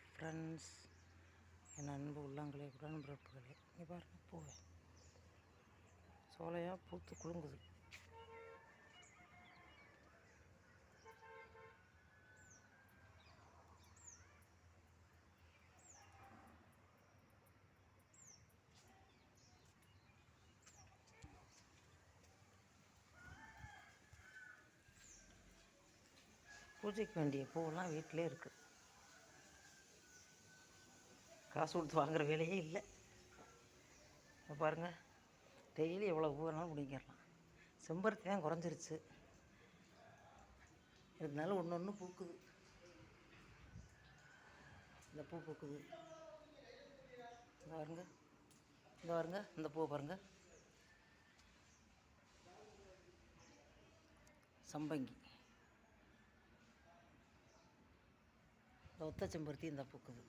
Friends, என் அன்பு உள்ளங்களே, உடன்பிறப்புகளே, இங்கே பாருங்கள் பூவை சோலையாக பூத்து குலுங்குது. பூஜைக்கு வேண்டிய பூவெல்லாம் வீட்டிலே இருக்குது. காசு கொடுத்து வாங்குகிற வேலையே இல்லை. பாருங்கள், டெய்லி எவ்வளோ பூ வேணாலும் பிடிங்கிடலாம். செம்பருத்தி தான் குறைஞ்சிருச்சு, இருந்தாலும் ஒன்று ஒன்று பூக்குது. இந்த பூ பூக்குது, இந்த பாருங்க, இந்த பாருங்க, இந்த பூவை பாருங்கள். சம்பங்கி, இந்த ஒத்த செம்பருத்தி இந்த பூக்குது.